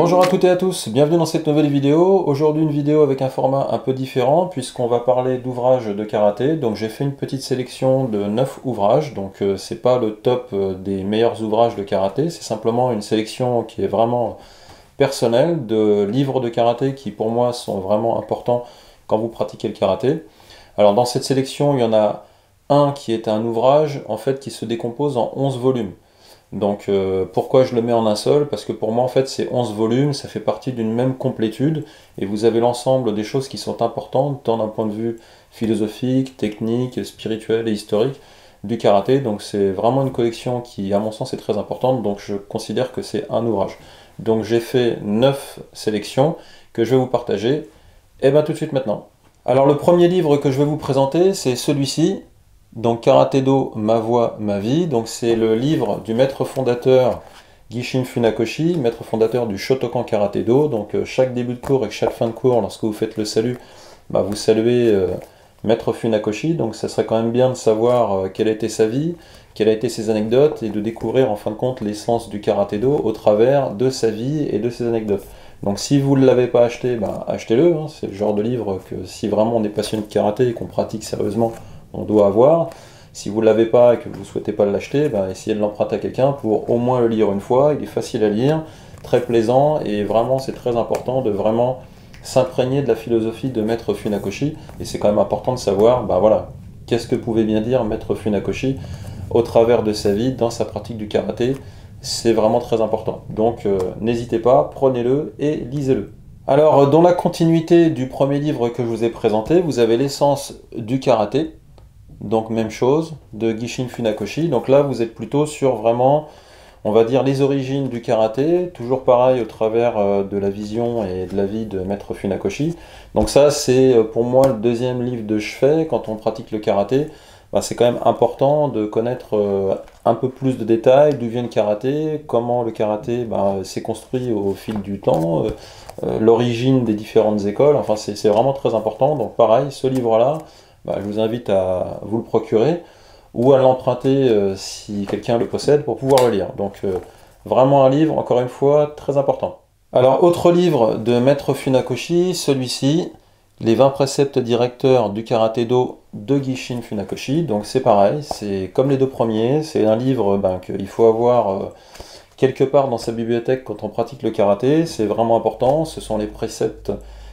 Bonjour à toutes et à tous, bienvenue dans cette nouvelle vidéo. Aujourd'hui une vidéo avec un format un peu différent puisqu'on va parler d'ouvrages de karaté. Donc j'ai fait une petite sélection de 9 ouvrages, donc c'est pas le top des meilleurs ouvrages de karaté, c'est simplement une sélection qui est vraiment personnelle de livres de karaté qui pour moi sont vraiment importants quand vous pratiquez le karaté. Alors dans cette sélection il y en a un qui est un ouvrage en fait qui se décompose en 11 volumes. Donc pourquoi je le mets en un seul? Parce que pour moi en fait c'est 11 volumes, ça fait partie d'une même complétude et vous avez l'ensemble des choses qui sont importantes tant d'un point de vue philosophique, technique, spirituel et historique du karaté. Donc c'est vraiment une collection qui à mon sens est très importante, donc je considère que c'est un ouvrage. Donc j'ai fait 9 sélections que je vais vous partager et bien tout de suite maintenant. Alors le premier livre que je vais vous présenter c'est celui-ci. Donc Karaté-Do, ma voix, ma vie. Donc c'est le livre du maître fondateur Gishin Funakoshi, maître fondateur du Shotokan Karaté-Do. Donc chaque début de cours et chaque fin de cours, lorsque vous faites le salut, vous saluez maître Funakoshi. Donc ça serait quand même bien de savoir quelle a été sa vie, quelles a été ses anecdotes et de découvrir en fin de compte l'essence du Karaté-Do au travers de sa vie et de ses anecdotes. Donc si vous ne l'avez pas acheté, achetez-le. C'est le genre de livre que si vraiment on est passionné de karaté et qu'on pratique sérieusement, on doit avoir. Si vous ne l'avez pas et que vous ne souhaitez pas l'acheter, essayez de l'emprunter à quelqu'un pour au moins le lire une fois. Il est facile à lire, très plaisant et vraiment c'est très important de vraiment s'imprégner de la philosophie de Maître Funakoshi. Et c'est quand même important de savoir, qu'est-ce que pouvait bien dire Maître Funakoshi au travers de sa vie, dans sa pratique du karaté. C'est vraiment très important. Donc n'hésitez pas, prenez-le et lisez-le. Alors dans la continuité du premier livre que je vous ai présenté, vous avez l'essence du karaté. Donc même chose, de Gishin Funakoshi. Donc là, vous êtes plutôt sur vraiment, on va dire, les origines du karaté. Toujours pareil au travers de la vision et de la vie de Maître Funakoshi. Donc ça, c'est pour moi le deuxième livre de chevet quand on pratique le karaté. C'est quand même important de connaître un peu plus de détails, d'où vient le karaté, comment le karaté s'est construit au fil du temps, l'origine des différentes écoles. Enfin, c'est vraiment très important. Donc pareil, ce livre-là, je vous invite à vous le procurer ou à l'emprunter si quelqu'un le possède pour pouvoir le lire. Donc vraiment un livre, encore une fois, très important. Alors autre livre de Maître Funakoshi, celui-ci, Les 20 préceptes directeurs du Karaté-Do de Gishin Funakoshi. Donc c'est pareil, c'est comme les deux premiers, c'est un livre qu'il faut avoir quelque part dans sa bibliothèque quand on pratique le karaté. C'est vraiment important, ce sont les préceptes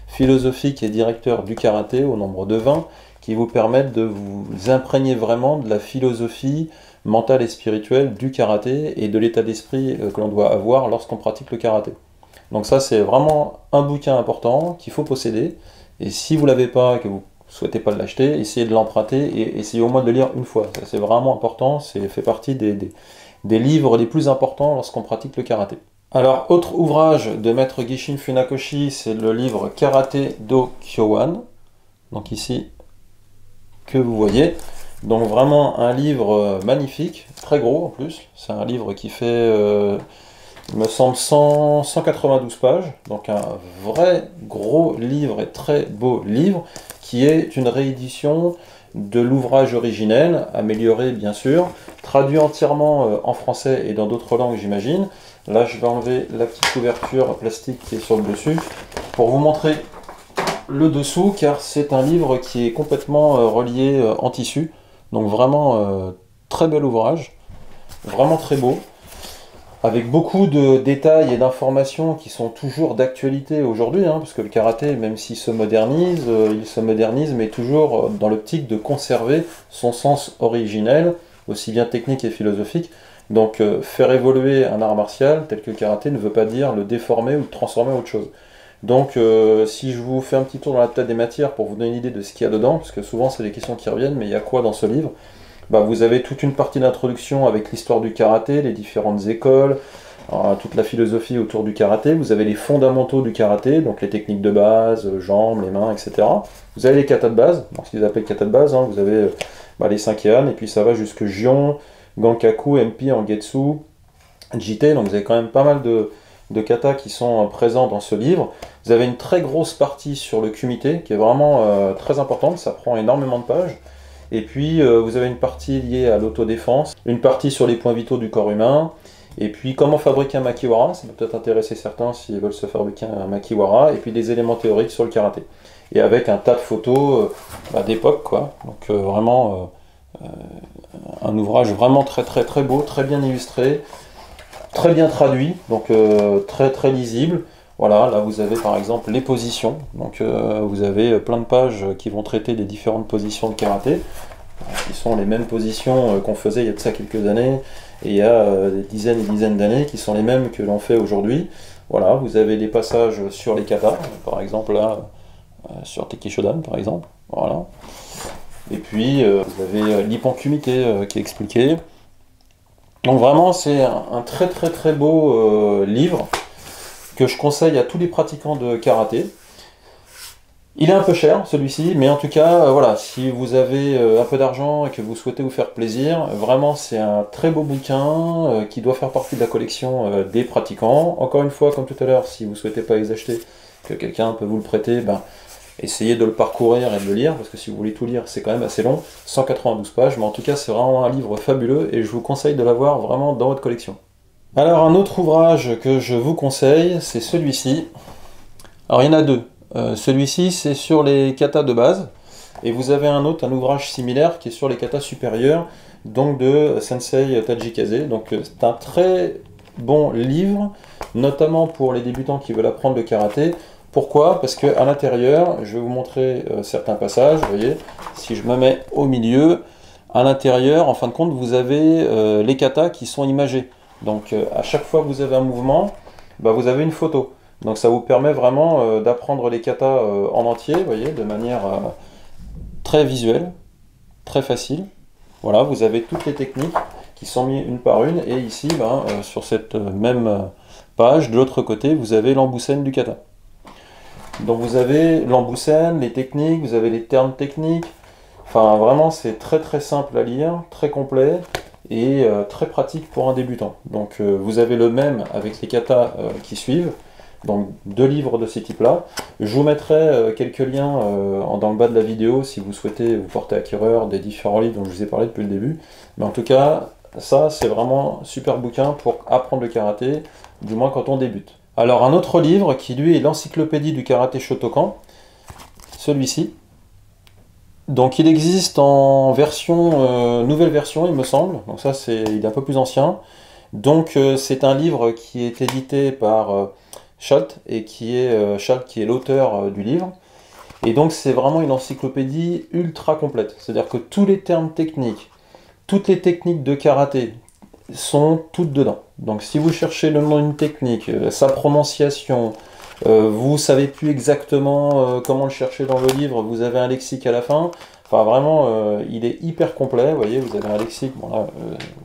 philosophiques et directeurs du karaté au nombre de 20 qui vous permettent de vous imprégner vraiment de la philosophie mentale et spirituelle du karaté et de l'état d'esprit que l'on doit avoir lorsqu'on pratique le karaté. Donc ça c'est vraiment un bouquin important qu'il faut posséder, et si vous ne l'avez pas et que vous ne souhaitez pas l'acheter, essayez de l'emprunter et essayez au moins de le lire une fois. Ça c'est vraiment important, c'est fait partie des livres les plus importants lorsqu'on pratique le karaté. Alors autre ouvrage de Maître Gishin Funakoshi, c'est le livre Karaté-Do Kyowan. Donc ici, que vous voyez. Donc vraiment un livre magnifique, très gros en plus. C'est un livre qui fait, il me semble, 192 pages. Donc un vrai gros livre et très beau livre, qui est une réédition de l'ouvrage originel, amélioré bien sûr, traduit entièrement en français et dans d'autres langues j'imagine. Là je vais enlever la petite couverture plastique qui est sur le dessus, pour vous montrer le dessous, car c'est un livre qui est complètement relié en tissu. Donc vraiment très bel ouvrage, vraiment très beau, avec beaucoup de détails et d'informations qui sont toujours d'actualité aujourd'hui, parce que le karaté, même s'il se modernise, mais toujours dans l'optique de conserver son sens originel, aussi bien technique et philosophique. Donc faire évoluer un art martial tel que le karaté ne veut pas dire le déformer ou le transformer en autre chose. Donc si je vous fais un petit tour dans la tête des matières pour vous donner une idée de ce qu'il y a dedans, parce que souvent c'est des questions qui reviennent, mais il y a quoi dans ce livre? Vous avez toute une partie d'introduction avec l'histoire du karaté, les différentes écoles, toute la philosophie autour du karaté. Vous avez les fondamentaux du karaté, donc les techniques de base, jambes, les mains, etc. Vous avez les katas de base, donc ce qu'ils appellent katas de base, vous avez les 5 et puis ça va jusque Gion, Gankaku, MP, Angetsu, JT, donc vous avez quand même pas mal de katas qui sont présents dans ce livre. Vous avez une très grosse partie sur le kumite qui est vraiment très importante, ça prend énormément de pages. Et puis vous avez une partie liée à l'autodéfense, une partie sur les points vitaux du corps humain, Et puis comment fabriquer un makiwara, ça peut peut-être intéresser certains s'ils veulent se fabriquer un makiwara, et puis des éléments théoriques sur le karaté. Et avec un tas de photos d'époque, quoi. Donc vraiment un ouvrage vraiment très très très beau, très bien illustré, très bien traduit, donc très très lisible. Voilà, là vous avez par exemple les positions, donc vous avez plein de pages qui vont traiter des différentes positions de karaté, qui sont les mêmes positions qu'on faisait il y a de ça quelques années, et il y a des dizaines et dizaines d'années qui sont les mêmes que l'on fait aujourd'hui. Voilà, vous avez des passages sur les katas, par exemple là, sur Teki Shodan par exemple, voilà. Et puis vous avez l'Ippon Kumite qui est expliqué. Donc vraiment c'est un très très très beau livre que je conseille à tous les pratiquants de karaté. Il est un peu cher celui-ci, mais en tout cas, voilà, si vous avez un peu d'argent et que vous souhaitez vous faire plaisir, vraiment c'est un très beau bouquin qui doit faire partie de la collection des pratiquants. Encore une fois, comme tout à l'heure, si vous ne souhaitez pas les acheter, que quelqu'un peut vous le prêter, ben, essayez de le parcourir et de le lire, parce que si vous voulez tout lire, c'est quand même assez long, 192 pages, mais en tout cas c'est vraiment un livre fabuleux et je vous conseille de l'avoir vraiment dans votre collection. Alors un autre ouvrage que je vous conseille, c'est celui-ci. Alors il y en a deux. Celui-ci c'est sur les katas de base, et vous avez un ouvrage similaire qui est sur les katas supérieurs, donc de Sensei Tajikaze. Donc c'est un très bon livre, notamment pour les débutants qui veulent apprendre le karaté. Pourquoi? Parce qu'à l'intérieur, je vais vous montrer certains passages, vous voyez, si je me mets au milieu, à l'intérieur, en fin de compte, vous avez les katas qui sont imagés. Donc à chaque fois que vous avez un mouvement, bah, vous avez une photo. Donc ça vous permet vraiment d'apprendre les katas en entier, vous voyez, de manière très visuelle, très facile. Voilà, vous avez toutes les techniques qui sont mises une par une, et ici, ben, sur cette même page, de l'autre côté, vous avez l'embusen du kata. Donc vous avez l'embusen, les techniques, vous avez les termes techniques. Enfin vraiment c'est très très simple à lire, très complet et très pratique pour un débutant. Donc vous avez le même avec les katas qui suivent, donc 2 livres de ce type-là. Je vous mettrai quelques liens dans le bas de la vidéo si vous souhaitez vous porter acquéreur des différents livres dont je vous ai parlé depuis le début. Mais en tout cas, ça c'est vraiment un super bouquin pour apprendre le karaté, du moins quand on débute. Alors un autre livre qui lui est l'encyclopédie du karaté Shotokan, celui-ci. Donc il existe en version nouvelle version il me semble, donc ça il est un peu plus ancien. Donc c'est un livre qui est édité par Schalt, et qui est l'auteur du livre. Et donc c'est vraiment une encyclopédie ultra complète, c'est-à-dire que tous les termes techniques, toutes les techniques de karaté sont toutes dedans. Donc si vous cherchez le nom d'une technique, sa prononciation, vous savez plus exactement comment le chercher dans le livre, vous avez un lexique à la fin. Enfin vraiment, il est hyper complet. Vous voyez, vous avez un lexique. Bon là,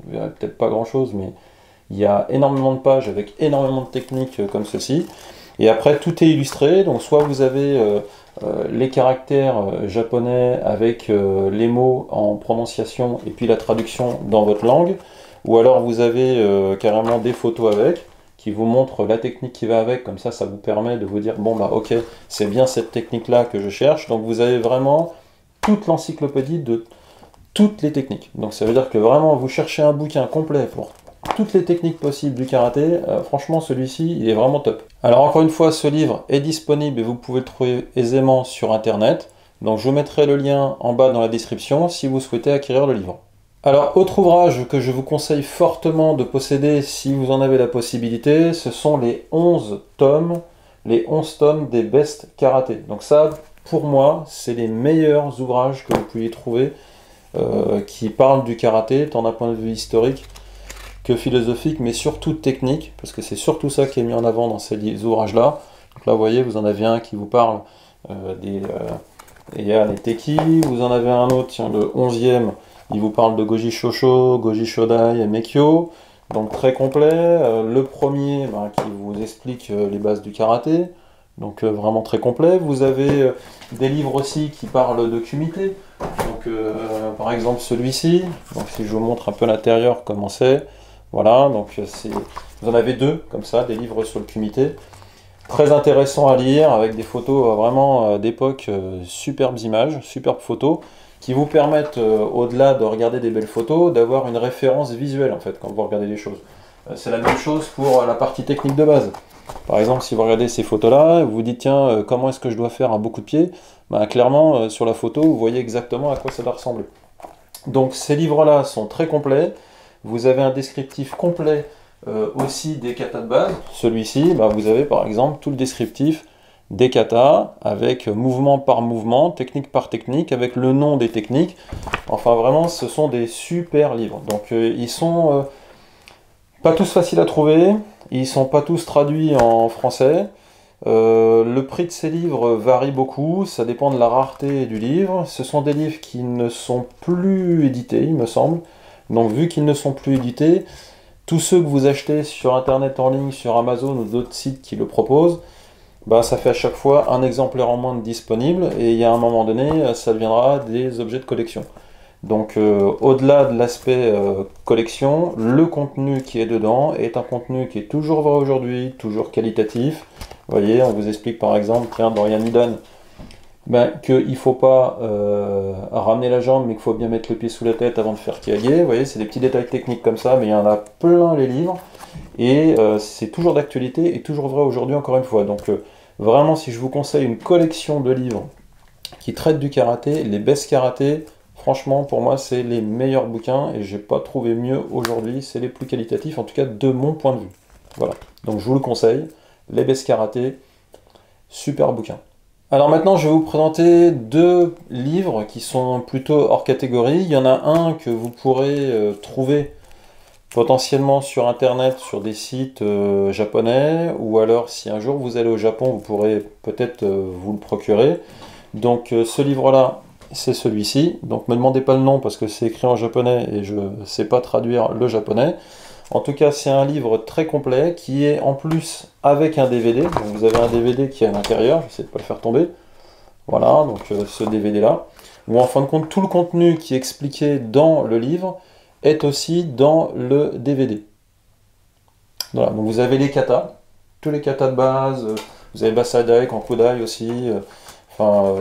il n'y a peut-être pas grand-chose, mais il y a énormément de pages avec énormément de techniques comme ceci. Et après, tout est illustré. Donc soit vous avez les caractères japonais avec les mots en prononciation et puis la traduction dans votre langue. Ou alors vous avez carrément des photos avec, qui vous montrent la technique qui va avec, comme ça vous permet de vous dire, bon bah ok, c'est bien cette technique-là que je cherche. Donc vous avez vraiment toute l'encyclopédie de toutes les techniques. Donc ça veut dire que vraiment vous cherchez un bouquin complet pour toutes les techniques possibles du karaté, franchement celui-ci il est vraiment top. Alors encore une fois, ce livre est disponible et vous pouvez le trouver aisément sur internet. Donc je vous mettrai le lien en bas dans la description si vous souhaitez acquérir le livre. Alors, autre ouvrage que je vous conseille fortement de posséder si vous en avez la possibilité, ce sont les 11 tomes des Best Karaté. Donc ça, pour moi, c'est les meilleurs ouvrages que vous pouvez trouver qui parlent du karaté, tant d'un point de vue historique que philosophique, mais surtout technique, parce que c'est surtout ça qui est mis en avant dans ces ouvrages-là. Donc là, vous voyez, vous en avez un qui vous parle des Teki, vous en avez un autre, tiens, le 11e, il vous parle de Goji Shosho, Goji Shodai et Meikyo, donc très complet. Le premier qui vous explique les bases du karaté, donc vraiment très complet. Vous avez des livres aussi qui parlent de kumite, donc par exemple celui-ci, donc si je vous montre un peu l'intérieur comment c'est, voilà, donc vous en avez 2 comme ça, des livres sur le kumite. Très intéressant à lire, avec des photos vraiment d'époque, superbes images, superbes photos, qui vous permettent, au-delà de regarder des belles photos, d'avoir une référence visuelle en fait quand vous regardez les choses. C'est la même chose pour la partie technique de base. Par exemple, si vous regardez ces photos-là, vous vous dites, tiens, comment est-ce que je dois faire un beau coup de pied? Ben, clairement, sur la photo, vous voyez exactement à quoi ça doit ressembler. Donc ces livres-là sont très complets. Vous avez un descriptif complet aussi des katas de base. Celui-ci, ben, vous avez par exemple tout le descriptif des katas, avec mouvement par mouvement, technique par technique, avec le nom des techniques. Enfin vraiment, ce sont des super livres. Donc ils sont pas tous faciles à trouver, ils sont pas tous traduits en français. Le prix de ces livres varie beaucoup, ça dépend de la rareté du livre. Ce sont des livres qui ne sont plus édités, il me semble. Donc vu qu'ils ne sont plus édités, tous ceux que vous achetez sur Internet en ligne, sur Amazon ou d'autres sites qui le proposent, bah, ça fait à chaque fois un exemplaire en moins de disponible, et il y a un moment donné, ça deviendra des objets de collection. Donc au-delà de l'aspect collection, le contenu qui est dedans est un contenu qui est toujours vrai aujourd'hui, toujours qualitatif. Vous voyez, on vous explique par exemple, tiens, dans Yannidan, ben, qu'il ne faut pas ramener la jambe, mais qu'il faut bien mettre le pied sous la tête avant de faire kiaguer. Vous voyez, c'est des petits détails techniques comme ça, mais il y en a plein les livres. Et c'est toujours d'actualité et toujours vrai aujourd'hui encore une fois. Donc vraiment, si je vous conseille une collection de livres qui traitent du karaté, les Best Karaté, franchement pour moi c'est les meilleurs bouquins et j'ai pas trouvé mieux aujourd'hui, c'est les plus qualitatifs en tout cas de mon point de vue. Voilà, donc je vous le conseille, les Best Karaté, super bouquin. Alors maintenant je vais vous présenter deux livres qui sont plutôt hors catégorie. Il y en a un que vous pourrez trouver potentiellement sur internet, sur des sites japonais, ou alors si un jour vous allez au Japon, vous pourrez peut-être vous le procurer. Donc ce livre-là, c'est celui-ci. Donc ne me demandez pas le nom parce que c'est écrit en japonais et je ne sais pas traduire le japonais. En tout cas, c'est un livre très complet qui est en plus avec un DVD. Donc vous avez un DVD qui est à l'intérieur, j'essaie de ne pas le faire tomber. Voilà, donc ce DVD-là. Où en fin de compte, tout le contenu qui est expliqué dans le livre est aussi dans le DVD. Voilà, donc vous avez les katas, tous les katas de base, vous avez Basadai, Kankudai aussi, enfin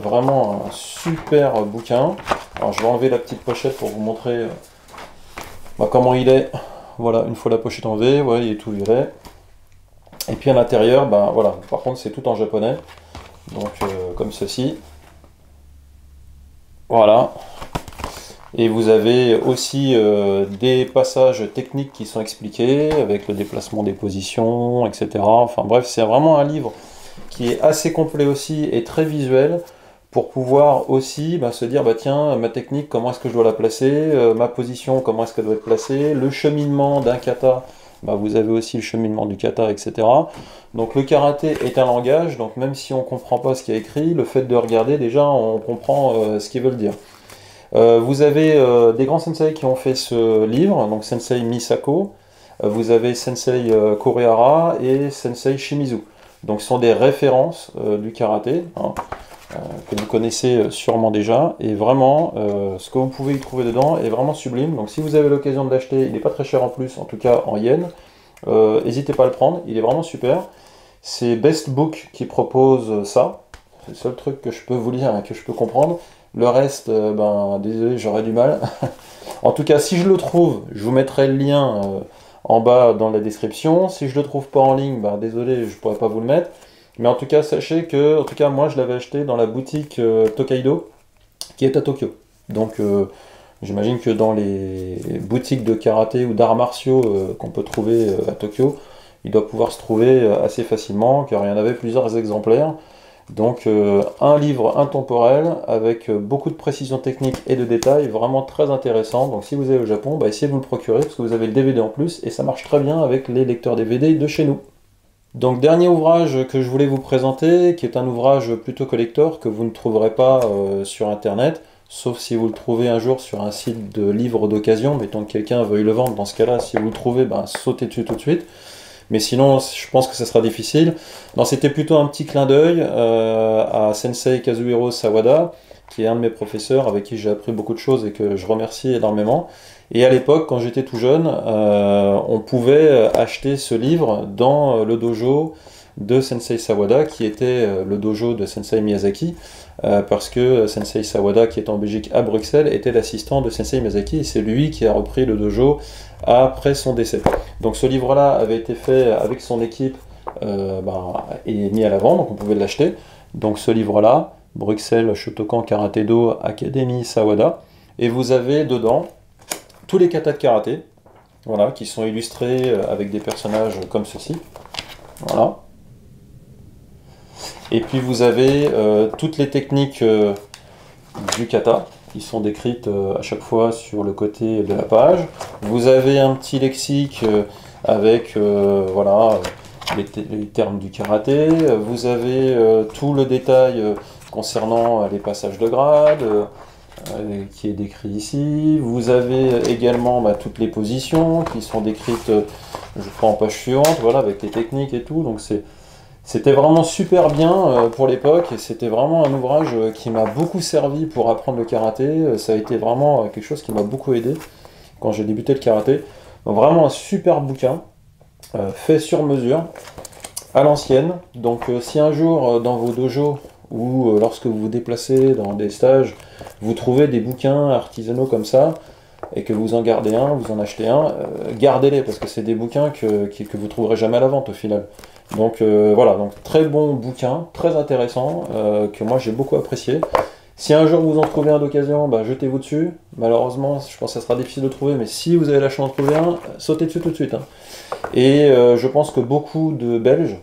vraiment un super bouquin. Alors je vais enlever la petite pochette pour vous montrer comment il est. Voilà, une fois la pochette enlevée, voilà, il est tout violet. Et puis à l'intérieur, voilà, par contre c'est tout en japonais, donc comme ceci. Voilà. Et vous avez aussi des passages techniques qui sont expliqués, avec le déplacement des positions, etc. Enfin bref, c'est vraiment un livre qui est assez complet aussi et très visuel, pour pouvoir aussi se dire, tiens, ma technique, comment est-ce que je dois la placer, ma position, comment est-ce qu'elle doit être placée, le cheminement d'un kata, vous avez aussi le cheminement du kata, etc. Donc le karaté est un langage, donc même si on ne comprend pas ce qui est écrit, le fait de regarder, déjà, on comprend ce qu'ils veulent dire. Vous avez des grands sensei qui ont fait ce livre, donc Sensei Misako, vous avez Sensei Korehara et Sensei Shimizu. Donc ce sont des références du karaté, que vous connaissez sûrement déjà, et vraiment ce que vous pouvez y trouver dedans est vraiment sublime. Donc si vous avez l'occasion de l'acheter, il n'est pas très cher en plus, en tout cas en yens, n'hésitez pas à le prendre, il est vraiment super. C'est Best Book qui propose ça, c'est le seul truc que je peux vous lire, que je peux comprendre. Le reste, désolé, j'aurais du mal. En tout cas, si je le trouve, je vous mettrai le lien en bas dans la description. Si je le trouve pas en ligne, désolé, je pourrais pas vous le mettre. Mais en tout cas, sachez que, moi, je l'avais acheté dans la boutique Tokaido, qui est à Tokyo. Donc, j'imagine que dans les boutiques de karaté ou d'arts martiaux qu'on peut trouver à Tokyo, il doit pouvoir se trouver assez facilement, car il y en avait plusieurs exemplaires. Donc un livre intemporel avec beaucoup de précision technique et de détails, vraiment très intéressant. Donc si vous allez au Japon, essayez de vous le procurer parce que vous avez le DVD en plus et ça marche très bien avec les lecteurs DVD de chez nous. Donc dernier ouvrage que je voulais vous présenter, qui est un ouvrage plutôt collector que vous ne trouverez pas sur internet, sauf si vous le trouvez un jour sur un site de livres d'occasion, mettons que quelqu'un veuille le vendre, dans ce cas-là, si vous le trouvez, sautez dessus tout de suite. Mais sinon, je pense que ça sera difficile. C'était plutôt un petit clin d'œil à Sensei Kazuhiro Sawada, qui est un de mes professeurs avec qui j'ai appris beaucoup de choses et que je remercie énormément. Et à l'époque, quand j'étais tout jeune, on pouvait acheter ce livre dans le dojo de Sensei Sawada, qui était le dojo de Sensei Miyazaki, parce que Sensei Sawada, qui est en Belgique à Bruxelles, était l'assistant de Sensei Miyazaki, et c'est lui qui a repris le dojo après son décès. Donc ce livre-là avait été fait avec son équipe et mis à la vente, donc on pouvait l'acheter. Donc ce livre-là, Bruxelles Shotokan Karaté-Do Academy Sawada, et vous avez dedans tous les katas de karaté, voilà, qui sont illustrés avec des personnages comme ceci. Voilà. Et puis vous avez toutes les techniques du kata qui sont décrites à chaque fois sur le côté de la page. Vous avez un petit lexique avec voilà, les termes du karaté. Vous avez tout le détail concernant les passages de grade qui est décrit ici. Vous avez également toutes les positions qui sont décrites, je crois, en page suivante, voilà, avec les techniques et tout. Donc c'était vraiment super bien pour l'époque, et c'était vraiment un ouvrage qui m'a beaucoup servi pour apprendre le karaté. Ça a été vraiment quelque chose qui m'a beaucoup aidé quand j'ai débuté le karaté. Donc vraiment un super bouquin, fait sur mesure, à l'ancienne. Donc si un jour dans vos dojos ou lorsque vous vous déplacez dans des stages, vous trouvez des bouquins artisanaux comme ça, et que vous en gardez un, vous en achetez un, gardez-les, parce que c'est des bouquins que vous trouverez jamais à la vente au final. Donc voilà, donc très bon bouquin, très intéressant, que moi j'ai beaucoup apprécié. Si un jour vous en trouvez un d'occasion, jetez-vous dessus. Malheureusement, je pense que ça sera difficile de trouver, mais si vous avez la chance de trouver un, sautez dessus tout de suite. Hein. Et je pense que beaucoup de Belges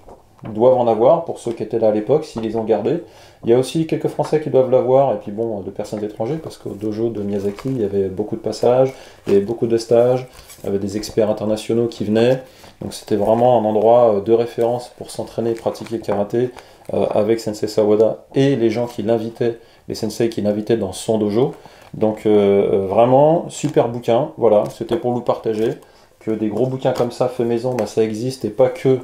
doivent en avoir, pour ceux qui étaient là à l'époque, s'ils les ont gardés. Il y a aussi quelques Français qui doivent l'avoir, et puis bon, de personnes étrangères, parce qu'au dojo de Miyazaki, il y avait beaucoup de passages, il y avait beaucoup de stages, il y avait des experts internationaux qui venaient. Donc c'était vraiment un endroit de référence pour s'entraîner et pratiquer le karaté avec Sensei Sawada et les gens qui l'invitaient, les sensei qui l'invitaient dans son dojo. Donc vraiment, super bouquin, voilà, c'était pour vous partager que des gros bouquins comme ça, fait maison, ça existe, et pas que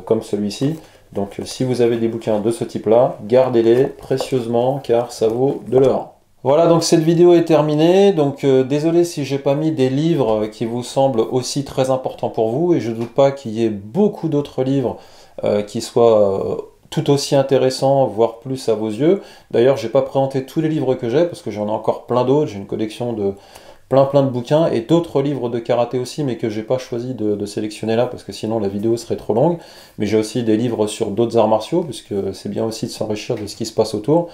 comme celui-ci. Donc si vous avez des bouquins de ce type-là, gardez-les précieusement car ça vaut de l'or. Voilà, donc cette vidéo est terminée. Donc désolé si j'ai pas mis des livres qui vous semblent aussi très importants pour vous, et je doute pas qu'il y ait beaucoup d'autres livres qui soient tout aussi intéressants, voire plus à vos yeux. D'ailleurs, j'ai pas présenté tous les livres que j'ai, parce que j'en ai encore plein d'autres. J'ai une collection de plein de bouquins, et d'autres livres de karaté aussi, mais que j'ai pas choisi de sélectionner là, parce que sinon la vidéo serait trop longue. Mais j'ai aussi des livres sur d'autres arts martiaux, puisque c'est bien aussi de s'enrichir de ce qui se passe autour.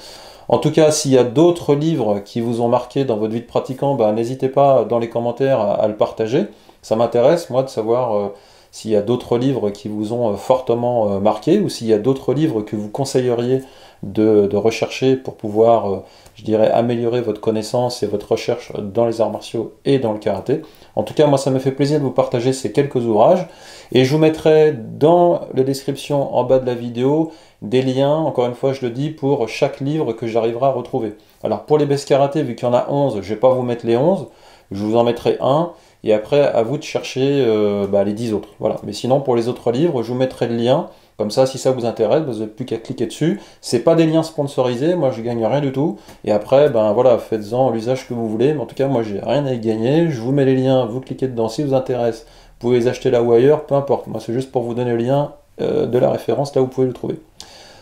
En tout cas, s'il y a d'autres livres qui vous ont marqué dans votre vie de pratiquant, n'hésitez pas dans les commentaires à le partager. Ça m'intéresse, moi, de savoir s'il y a d'autres livres qui vous ont fortement marqué, ou s'il y a d'autres livres que vous conseilleriez de rechercher pour pouvoir, je dirais, améliorer votre connaissance et votre recherche dans les arts martiaux et dans le karaté. En tout cas, moi, ça me fait plaisir de vous partager ces quelques ouvrages, et je vous mettrai dans la description en bas de la vidéo des liens, encore une fois je le dis, pour chaque livre que j'arriverai à retrouver. Alors pour les best karaté, vu qu'il y en a 11, je ne vais pas vous mettre les 11, je vous en mettrai un, et après à vous de chercher les 10 autres. Voilà. Mais sinon pour les autres livres, je vous mettrai le lien, comme ça si ça vous intéresse, vous n'avez plus qu'à cliquer dessus. C'est pas des liens sponsorisés, moi je gagne rien du tout, et après voilà, faites-en l'usage que vous voulez, mais en tout cas moi j'ai rien à y gagner, je vous mets les liens, vous cliquez dedans si vous intéresse, vous pouvez les acheter là ou ailleurs, peu importe, moi c'est juste pour vous donner le lien de la référence, là où vous pouvez le trouver.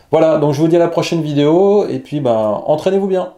Voilà, donc je vous dis à la prochaine vidéo, et puis entraînez-vous bien.